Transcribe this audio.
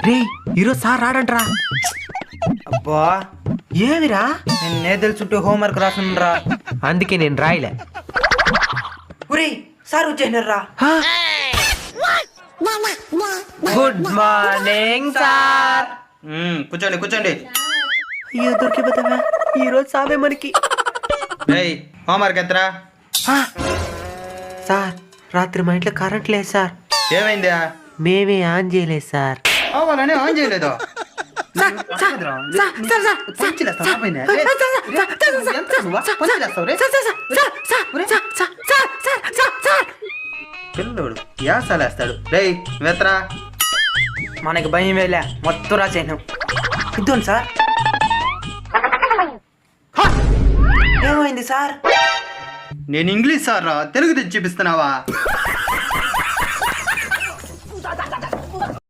రే ఈరోజు సార్ రాడంట్రా. అబ్బా ఏమిరా? నేను నేదలు చుట్టూ హోంవర్క్ రాసుండ్రా. అందుకే నేను రాయలే. ఒరే సార్ వచ్చేసినారా. Good morning sir. కూర్చోండి కూర్చోండి. అయ్యో దొరికిపోతావా, ఈరోజు సామే మనకి. హోంవర్క్ ఎత్తరా. సార్ రాత్రి మా ఇంట్లో కరెంట్ లేదు సార్. ఏమైందా? మేమే ఆన్ చేయలేదు సార్. అవ్వాలని ఆన్ చేయలేదు. పిల్లోడు యాసలేస్తాడు. రేయ్ వెత్తరా. మనకి భయం వేలే, మొత్తం రాసేను. ఇద్దండి సార్. ఏమైంది సార్? నేను ఇంగ్లీష్ సార్ రా, తెలుగు తెచ్చి చూపిస్తున్నావా?